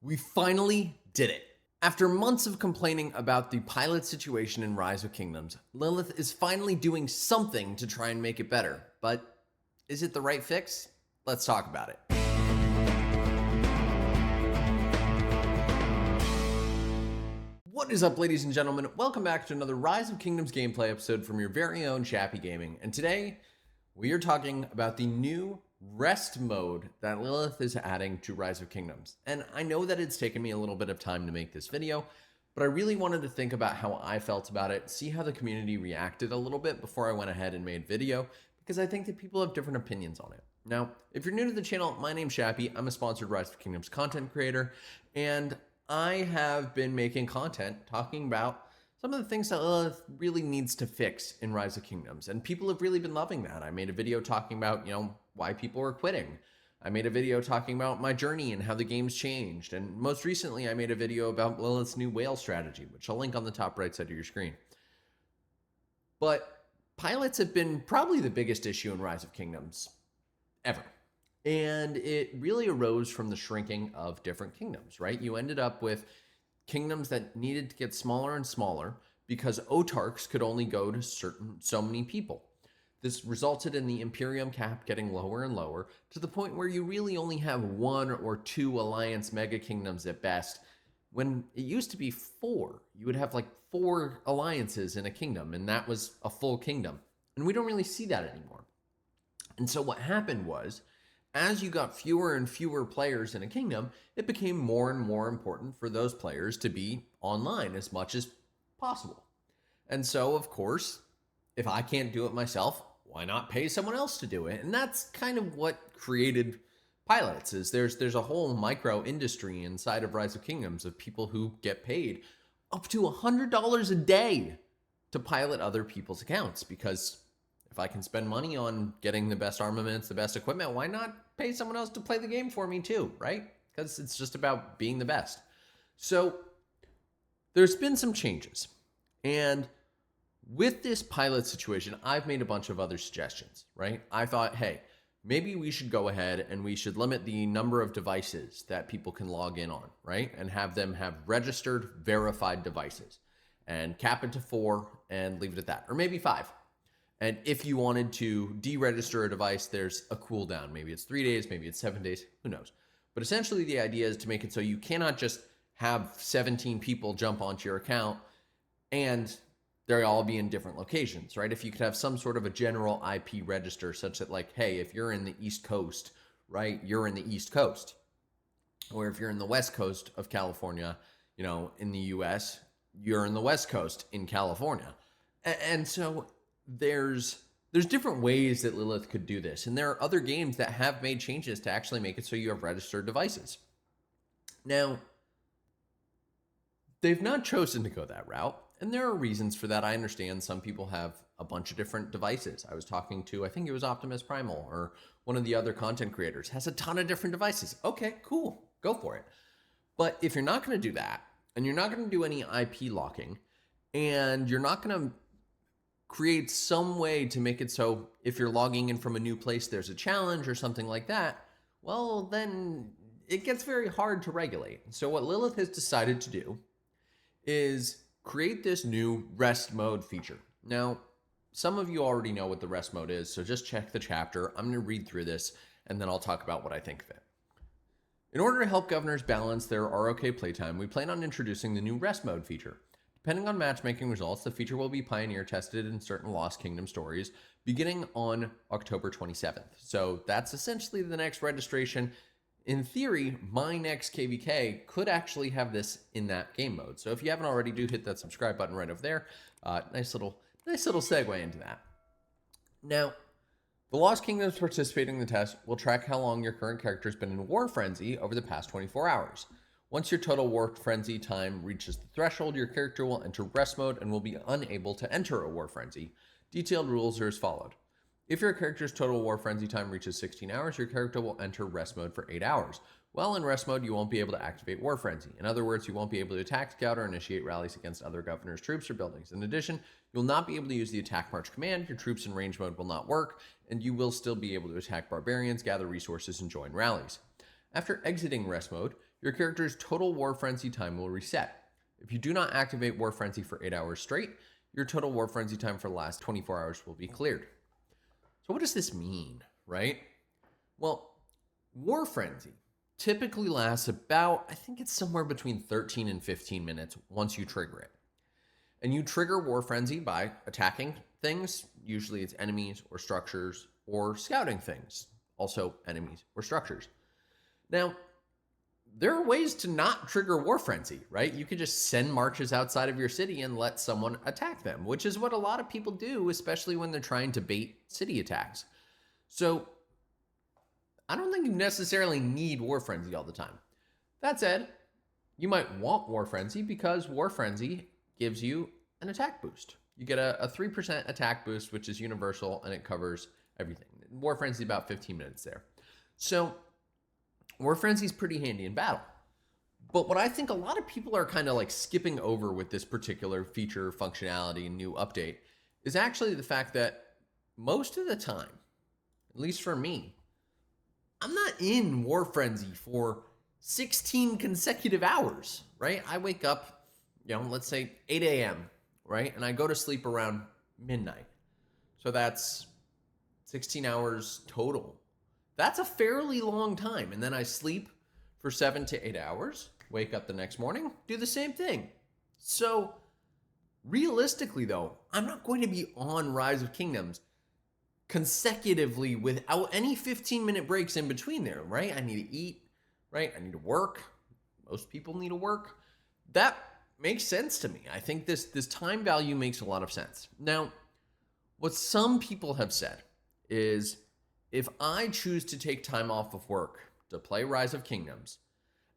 We finally did it. After months of complaining about the pilot situation in Rise of Kingdoms, Lilith is finally doing something to try and make it better. But is it the right fix? Let's talk about it. What is up, ladies and gentlemen? Welcome back to another Rise of Kingdoms gameplay episode from your very own Chappy Gaming. And today, we are talking about the new rest mode that Lilith is adding to Rise of Kingdoms. And I know that it's taken me a little bit of time to make this video, but I really wanted to think about how I felt about it, see how the community reacted a little bit before I went ahead and made video, because I think that people have different opinions on it. Now, if you're new to the channel, my name's Chappy. I'm a sponsored Rise of Kingdoms content creator, and I have been making content talking about some of the things that Lilith really needs to fix in Rise of Kingdoms, and people have really been loving that. I made a video talking about, why people are quitting. I made a video talking about my journey and how the game's changed, and most recently I made a video about Lilith's new whale strategy, which I'll link on the top right side of your screen. But pilots have been probably the biggest issue in Rise of Kingdoms ever. And it really arose from the shrinking of different kingdoms, right? You ended up with kingdoms that needed to get smaller and smaller because autarchs could only go to so many people. This resulted in the Imperium cap getting lower and lower to the point where you really only have one or two alliance mega kingdoms at best, when it used to be four. You would have like 4 alliances in a kingdom, and that was a full kingdom. And we don't really see that anymore. And so what happened was, as you got fewer and fewer players in a kingdom, it became more and more important for those players to be online as much as possible. And so, of course, if I can't do it myself, why not pay someone else to do it? And that's kind of what created pilots. Is there's a whole micro industry inside of Rise of Kingdoms of people who get paid up to $100 a day to pilot other people's accounts, because if I can spend money on getting the best armaments, the best equipment, why not pay someone else to play the game for me too, right? Because it's just about being the best. So there's been some changes. And with this pilot situation, I've made a bunch of other suggestions, right? I thought, hey, maybe we should go ahead and we should limit the number of devices that people can log in on, right? And have them have registered, verified devices, and cap it to 4 and leave it at that, or maybe 5. And if you wanted to deregister a device, there's a cooldown. Maybe it's 3 days, maybe it's 7 days, who knows? But essentially the idea is to make it so you cannot just have 17 people jump onto your account and they'll all be in different locations, right? If you could have some sort of a general IP register such that, like, hey, if you're in the East Coast, right, you're in the East Coast. Or if you're in the West Coast of California, in the US, you're in the West Coast in California. And so there's different ways that Lilith could do this. And there are other games that have made changes to actually make it so you have registered devices. Now, they've not chosen to go that route. And there are reasons for that. I understand some people have a bunch of different devices. I was talking to, I think it was Optimus Primal, or one of the other content creators, has a ton of different devices. Okay, cool, go for it. But if you're not going to do that, and you're not going to do any IP locking, and you're not going to create some way to make it so if you're logging in from a new place, there's a challenge or something like that, well, then it gets very hard to regulate. So what Lilith has decided to do is create this new rest mode feature. Now, some of you already know what the rest mode is, so just check the chapter. I'm going to read through this, and then I'll talk about what I think of it. In order to help governors balance their ROK playtime, we plan on introducing the new rest mode feature. Depending on matchmaking results, the feature will be pioneer tested in certain Lost Kingdom stories beginning on October 27th. So that's essentially the next registration. In theory, my next KVK could actually have this in that game mode. So if you haven't already, do hit that subscribe button right over there. Nice little segue into that. Now, the Lost Kingdoms participating in the test will track how long your current character has been in War Frenzy over the past 24 hours. Once your total War Frenzy time reaches the threshold, your character will enter rest mode and will be unable to enter a War Frenzy. Detailed rules are as followed. If your character's total War Frenzy time reaches 16 hours, your character will enter rest mode for 8 hours. While in rest mode, you won't be able to activate War Frenzy. In other words, you won't be able to attack, scout, or initiate rallies against other governor's troops or buildings. In addition, you'll not be able to use the attack march command, your troops in range mode will not work, and you will still be able to attack barbarians, gather resources, and join rallies. After exiting rest mode, your character's total War Frenzy time will reset. If you do not activate War Frenzy for 8 hours straight, your total War Frenzy time for the last 24 hours will be cleared. So what does this mean, right? Well, War Frenzy typically lasts about, I think it's somewhere between 13 and 15 minutes once you trigger it. And you trigger War Frenzy by attacking things, usually it's enemies or structures, or scouting things, also enemies or structures. Now, there are ways to not trigger War Frenzy, right? You could just send marches outside of your city and let someone attack them, which is what a lot of people do, especially when they're trying to bait city attacks. So I don't think you necessarily need War Frenzy all the time. That said, you might want War Frenzy because War Frenzy gives you an attack boost. You get a 3% attack boost, which is universal, and it covers everything. War Frenzy is about 15 minutes there. So War Frenzy is pretty handy in battle. But what I think a lot of people are kind of like skipping over with this particular feature, functionality, and new update is actually the fact that most of the time, at least for me, I'm not in War Frenzy for 16 consecutive hours, right? I wake up, let's say 8 a.m., right? And I go to sleep around midnight. So that's 16 hours total. That's a fairly long time. And then I sleep for 7 to 8 hours, wake up the next morning, do the same thing. So realistically though, I'm not going to be on Rise of Kingdoms consecutively without any 15-minute breaks in between there, right? I need to eat, right? I need to work. Most people need to work. That makes sense to me. I think this time value makes a lot of sense. Now, what some people have said is if I choose to take time off of work to play Rise of Kingdoms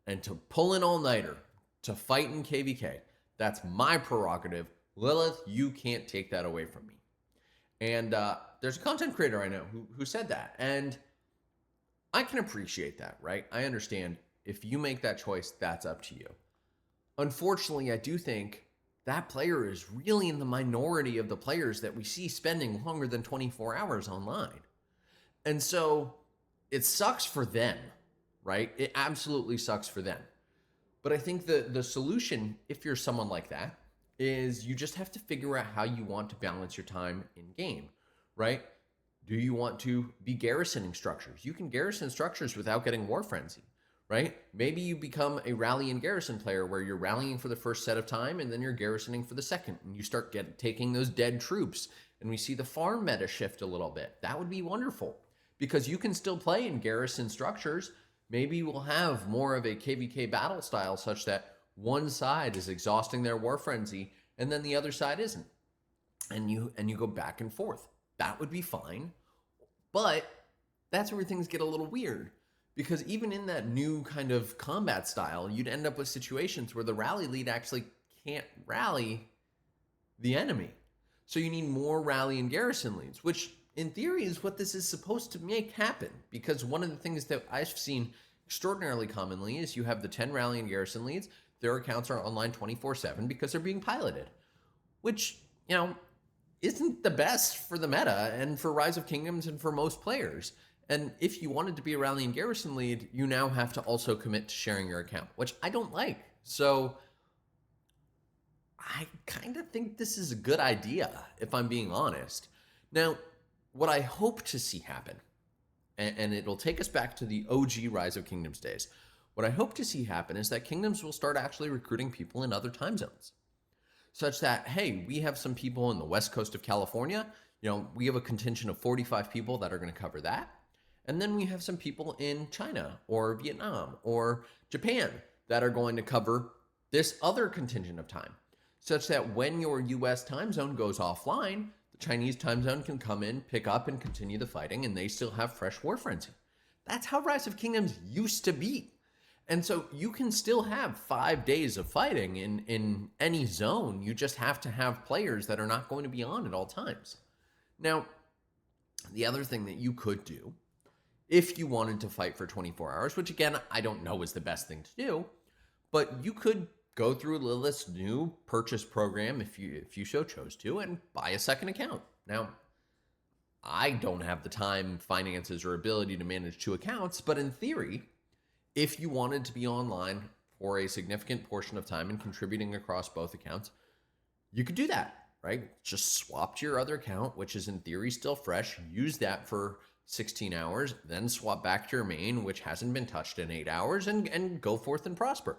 and to pull an all-nighter to fight in KVK, that's my prerogative. Lilith, you can't take that away from me. And there's a content creator I know who said that. And I can appreciate that, right? I understand if you make that choice, that's up to you. Unfortunately, I do think that player is really in the minority of the players that we see spending longer than 24 hours online. And so it sucks for them, right? It absolutely sucks for them. But I think the solution, if you're someone like that, is you just have to figure out how you want to balance your time in game, right? Do you want to be garrisoning structures? You can garrison structures without getting War Frenzy, right? Maybe you become a rally and garrison player where you're rallying for the first set of time and then you're garrisoning for the second, and you start taking those dead troops, and we see the farm meta shift a little bit. That would be wonderful because you can still play in garrison structures. Maybe we'll have more of a KVK battle style such that one side is exhausting their War Frenzy and then the other side isn't. And you go back and forth. That would be fine. But that's where things get a little weird, because even in that new kind of combat style, you'd end up with situations where the rally lead actually can't rally the enemy. So you need more rally and garrison leads, which in theory is what this is supposed to make happen. Because one of the things that I've seen extraordinarily commonly is you have the 10 rally and garrison leads. Their accounts are online 24/7 because they're being piloted, which, isn't the best for the meta and for Rise of Kingdoms and for most players. And if you wanted to be a rally and garrison lead, you now have to also commit to sharing your account, which I don't like. So I kind of think this is a good idea, if I'm being honest. Now, what I hope to see happen, and it'll take us back to the OG Rise of Kingdoms days, what I hope to see happen is that Kingdoms will start actually recruiting people in other time zones. Such that, hey, we have some people in the west coast of California. We have a contingent of 45 people that are going to cover that. And then we have some people in China or Vietnam or Japan that are going to cover this other contingent of time. Such that when your US time zone goes offline, the Chinese time zone can come in, pick up, and continue the fighting, and they still have fresh War Frenzy. That's how Rise of Kingdoms used to be. And so you can still have 5 days of fighting in any zone. You just have to have players that are not going to be on at all times. Now, the other thing that you could do, if you wanted to fight for 24 hours, which again, I don't know is the best thing to do, but you could go through Lilith's new purchase program if you so chose to and buy a second account. Now, I don't have the time, finances, or ability to manage 2 accounts, but in theory, if you wanted to be online for a significant portion of time and contributing across both accounts, you could do that, right? Just swap to your other account, which is in theory still fresh, use that for 16 hours, then swap back to your main, which hasn't been touched in 8 hours, and go forth and prosper.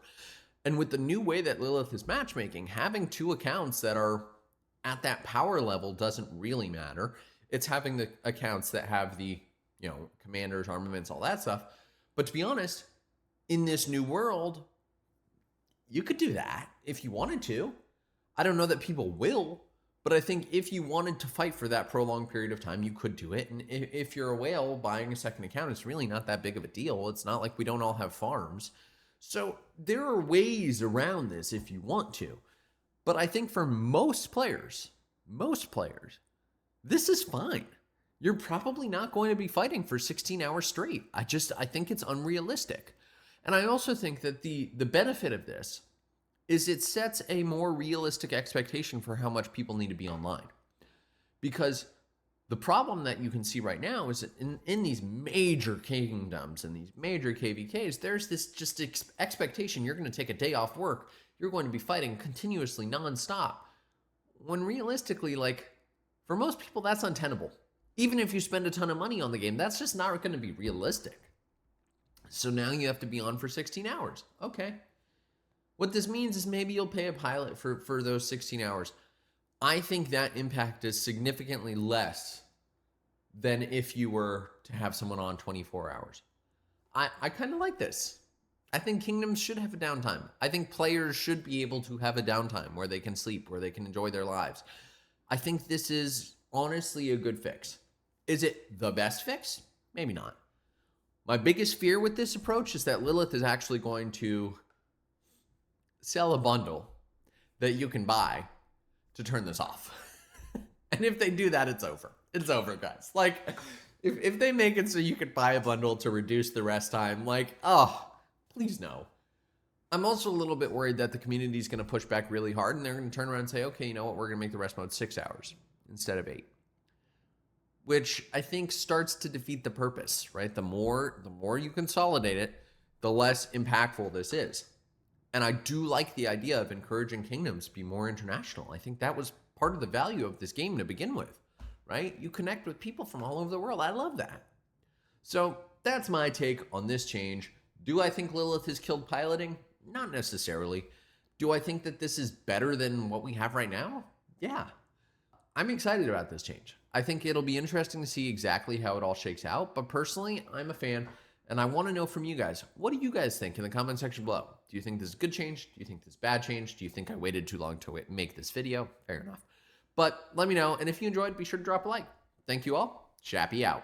And with the new way that Lilith is matchmaking, having two accounts that are at that power level doesn't really matter. It's having the accounts that have the, commanders, armaments, all that stuff. But to be honest, in this new world, you could do that if you wanted to. I don't know that people will, but I think if you wanted to fight for that prolonged period of time, you could do it. And if you're a whale, buying a second account is really not that big of a deal. It's not like we don't all have farms. So there are ways around this if you want to. But I think for most players, this is fine. You're probably not going to be fighting for 16 hours straight. I think it's unrealistic. And I also think that the benefit of this is it sets a more realistic expectation for how much people need to be online. Because the problem that you can see right now is that in these major kingdoms and these major KVKs, there's this just expectation you're going to take a day off work. You're going to be fighting continuously nonstop. When realistically, for most people, that's untenable. Even if you spend a ton of money on the game, that's just not going to be realistic. So now you have to be on for 16 hours. Okay. What this means is maybe you'll pay a pilot for those 16 hours. I think that impact is significantly less than if you were to have someone on 24 hours. I kind of like this. I think kingdoms should have a downtime. I think players should be able to have a downtime where they can sleep, where they can enjoy their lives. I think this is honestly a good fix. Is it the best fix? Maybe not. My biggest fear with this approach is that Lilith is actually going to sell a bundle that you can buy to turn this off. And if they do that, it's over. It's over, guys. If they make it so you can buy a bundle to reduce the rest time, please no. I'm also a little bit worried that the community is going to push back really hard and they're going to turn around and say, okay, you know what? We're going to make the rest mode 6 hours instead of 8. Which I think starts to defeat the purpose, right? The more you consolidate it, the less impactful this is. And I do like the idea of encouraging kingdoms to be more international. I think that was part of the value of this game to begin with, right? You connect with people from all over the world. I love that. So that's my take on this change. Do I think Lilith has killed piloting? Not necessarily. Do I think that this is better than what we have right now? Yeah. I'm excited about this change. I think it'll be interesting to see exactly how it all shakes out. But personally, I'm a fan. And I want to know from you guys, what do you guys think in the comment section below? Do you think this is a good change? Do you think this is a bad change? Do you think I waited too long to make this video? Fair enough. But let me know. And if you enjoyed, be sure to drop a like. Thank you all. Chappy out.